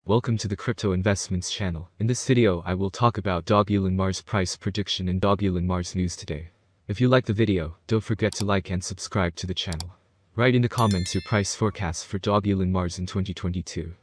Welcome to the Crypto Investments channel. In this video I will talk about dogelonmars price prediction and dogelonmars news today. If you like the video, don't forget to like and subscribe to the channel. Write in the comments your price forecast for dogelonmars in 2022.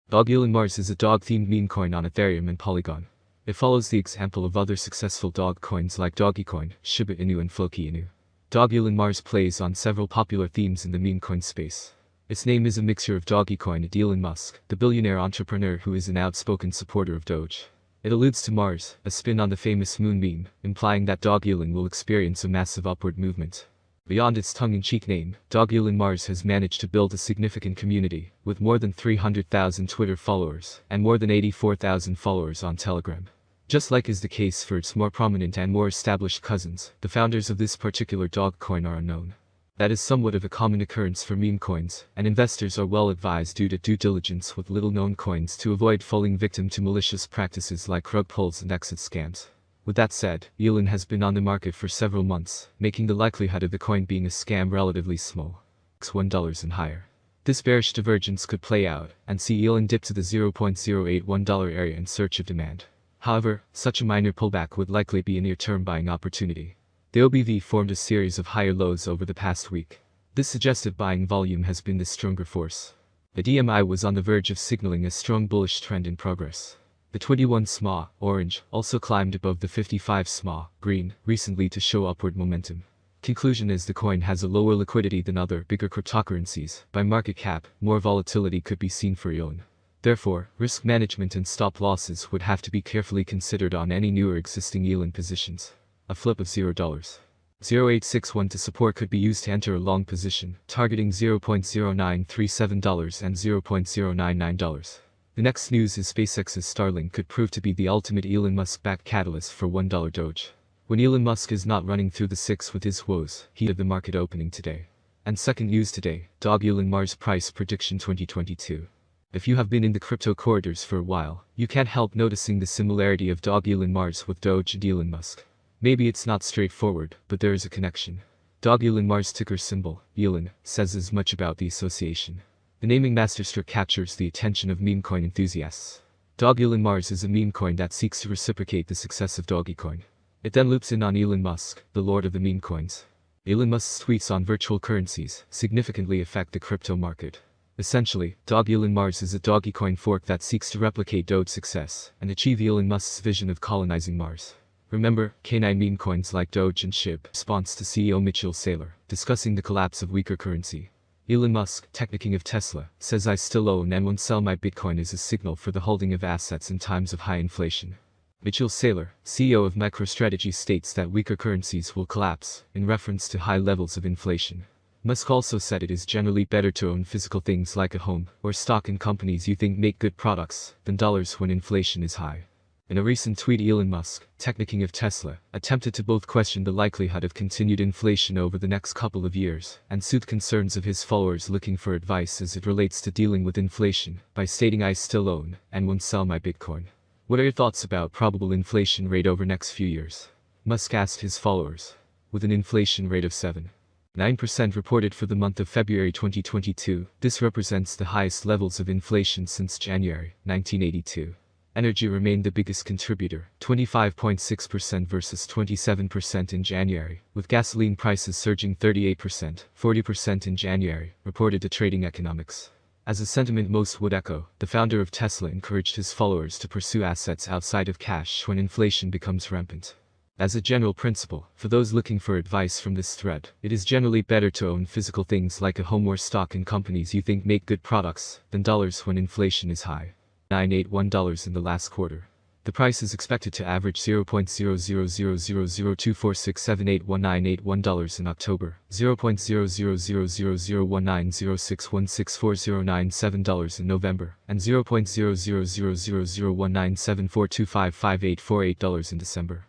Dogelonmars is a dog-themed meme coin on Ethereum and Polygon. It follows the example of other successful dog coins like Dogecoin, Shiba Inu and Floki Inu. Dogelonmars plays on several popular themes in the meme coin space. Its name is a mixture of Dogecoin and Elon Musk, the billionaire entrepreneur who is an outspoken supporter of Doge. It alludes to Mars, a spin on the famous moon meme, implying that Dogelon will experience a massive upward movement. Beyond its tongue-in-cheek name, Dogelonmars has managed to build a significant community, with more than 300,000 Twitter followers, and more than 84,000 followers on Telegram. Just like is the case for its more prominent and more established cousins, the founders of this particular dog coin are unknown. That is somewhat of a common occurrence for meme coins, and investors are well advised due to due diligence with little-known coins to avoid falling victim to malicious practices like rug pulls and exit scams. With that said, Elon has been on the market for several months, making the likelihood of the coin being a scam relatively small. $1 and higher. This bearish divergence could play out, and see Elon dip to the $0.081 area in search of demand. However, such a minor pullback would likely be a near-term buying opportunity. The OBV formed a series of higher lows over the past week. This suggestive buying volume has been the stronger force. The DMI was on the verge of signaling a strong bullish trend in progress. The 21 SMA, orange, also climbed above the 55 SMA, green, recently to show upward momentum. Conclusion is the coin has a lower liquidity than other bigger cryptocurrencies. By market cap, more volatility could be seen for Elon. Therefore, risk management and stop losses would have to be carefully considered on any new or existing Elon positions. A flip of $0. 0.861 to support could be used to enter a long position, targeting $0.0937 and $0.099. The next news is SpaceX's Starlink could prove to be the ultimate Elon Musk-backed catalyst for $1 Doge. When Elon Musk is not running through the six with his woes, he had the market opening today. And second news today, dogelonmars price prediction 2022. If you have been in the crypto corridors for a while, you can't help noticing the similarity of dogelonmars with Doge and Elon Musk. Maybe it's not straightforward, but there is a connection. Dogelonmars ticker symbol, Elon, says as much about the association. The naming masterstroke captures the attention of meme coin enthusiasts. Dogelonmars is a meme coin that seeks to reciprocate the success of Dogecoin. It then loops in on Elon Musk, the lord of the meme coins. Elon Musk's tweets on virtual currencies significantly affect the crypto market. Essentially, dogelonmars is a Dogecoin fork that seeks to replicate Doge's success and achieve Elon Musk's vision of colonizing Mars. Remember, K9 meme coins like Doge and SHIB, response to CEO Mitchell Saylor, discussing the collapse of weaker currency. Elon Musk, technicking of Tesla, says I still own and won't sell my Bitcoin as a signal for the holding of assets in times of high inflation. Mitchell Saylor, CEO of MicroStrategy, states that weaker currencies will collapse, in reference to high levels of inflation. Musk also said it is generally better to own physical things like a home, or stock in companies you think make good products, than dollars when inflation is high. In a recent tweet, Elon Musk, technicking of Tesla, attempted to both question the likelihood of continued inflation over the next couple of years, and soothe concerns of his followers looking for advice as it relates to dealing with inflation, by stating I still own, and won't sell my Bitcoin. What are your thoughts about probable inflation rate over next few years? Musk asked his followers. With an inflation rate of 7.9% reported for the month of February 2022, this represents the highest levels of inflation since January 1982. Energy remained the biggest contributor, 25.6% versus 27% in January, with gasoline prices surging 38%, 40% in January, reported to Trading Economics. As a sentiment most would echo, the founder of Tesla encouraged his followers to pursue assets outside of cash when inflation becomes rampant. As a general principle, for those looking for advice from this thread, it is generally better to own physical things like a home or stock in companies you think make good products, than dollars when inflation is high. $981 in the last quarter. The price is expected to average $0.000002467819881 in October, $0.000001906164097 in November, and $0.000001974255848 in December.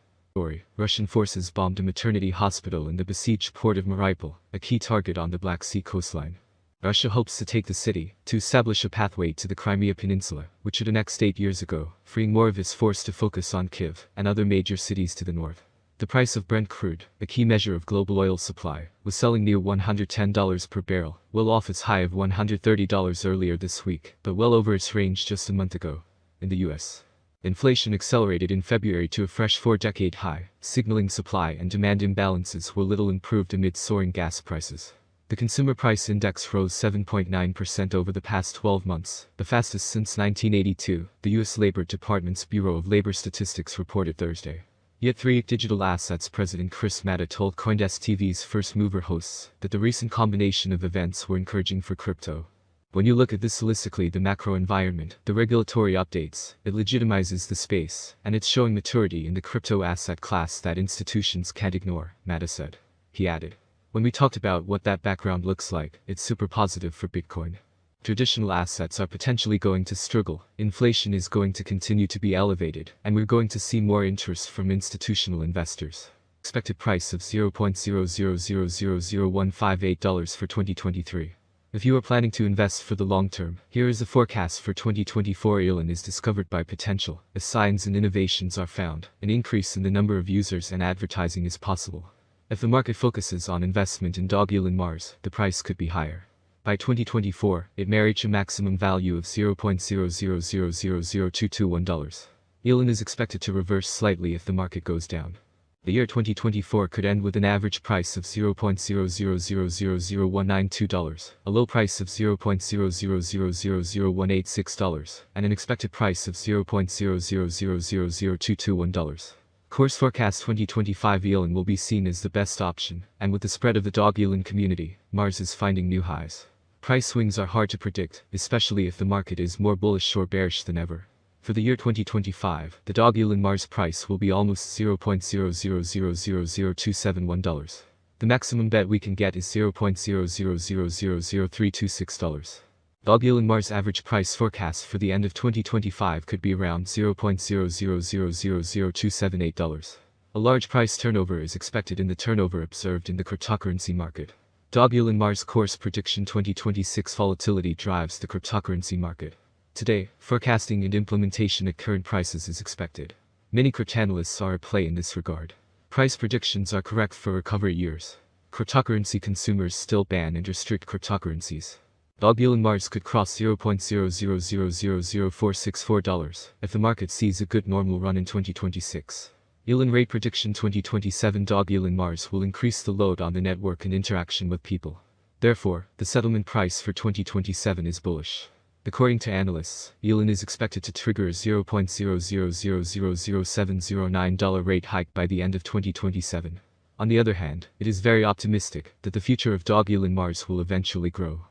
Russian forces bombed a maternity hospital in the besieged port of Mariupol, a key target on the Black Sea coastline. Russia hopes to take the city, to establish a pathway to the Crimea Peninsula, which it annexed 8 years ago, freeing more of its force to focus on Kyiv and other major cities to the north. The price of Brent crude, a key measure of global oil supply, was selling near $110 per barrel, well off its high of $130 earlier this week, but well over its range just a month ago. In the US, inflation accelerated in February to a fresh 4-decade high, signaling supply and demand imbalances were little improved amid soaring gas prices. The Consumer Price Index rose 7.9% over the past 12 months, the fastest since 1982, the U.S. Labor Department's Bureau of Labor Statistics reported Thursday. Yet three digital assets president Chris Matta told CoinDesk TV's First Mover hosts that the recent combination of events were encouraging for crypto. When you look at this holistically, the macro environment, the regulatory updates, it legitimizes the space, and it's showing maturity in the crypto asset class that institutions can't ignore, Matta said. He added, when we talked about what that background looks like, it's super positive for Bitcoin. Traditional assets are potentially going to struggle, inflation is going to continue to be elevated, and we're going to see more interest from institutional investors. Expected price of $0.0000158 for 2023. If you are planning to invest for the long term, here is the forecast for 2024. Elon is discovered by potential. As signs and innovations are found, an increase in the number of users and advertising is possible. If the market focuses on investment in dogelonmars, the price could be higher. By 2024, it may reach a maximum value of $0.0000221. Elon is expected to reverse slightly if the market goes down. The year 2024 could end with an average price of $0.0000192, a low price of $0.0000186, and an expected price of $0.0000221. Course forecast 2025. Elon will be seen as the best option, and with the spread of the Dogelon community, Mars is finding new highs. Price swings are hard to predict, especially if the market is more bullish or bearish than ever. For the year 2025, the dogelonmars price will be almost $0.0000271. The maximum bet we can get is $0.0000326. Dogelonmars average price forecast for the end of 2025 could be around $0.0000278. A large price turnover is expected in the turnover observed in the cryptocurrency market. Dogelonmars course prediction 2026 volatility drives the cryptocurrency market. Today, forecasting and implementation at current prices is expected. Many cryptanalysts are at play in this regard. Price predictions are correct for recovery years. Cryptocurrency consumers still ban and restrict cryptocurrencies. Dogelonmars could cross $0.0000464 if the market sees a good normal run in 2026. Elon rate prediction 2027. Dogelonmars will increase the load on the network and interaction with people. Therefore, the settlement price for 2027 is bullish. According to analysts, Elon is expected to trigger a $0.0000709 rate hike by the end of 2027. On the other hand, it is very optimistic that the future of Dogelonmars will eventually grow.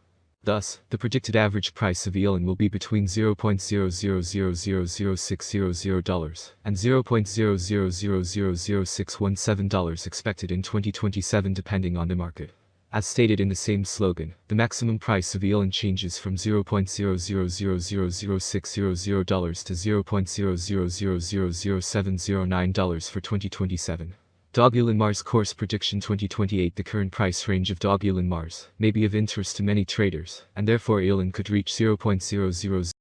Thus, the predicted average price of Elon will be between $0.0000600 and $0.0000617 expected in 2027 depending on the market. As stated in the same slogan, the maximum price of Elon changes from $0.0000600 to $0.0000709 for 2027. Dogelonmars course prediction 2028. The current price range of Dogelonmars may be of interest to many traders, and therefore Elon could reach $0.000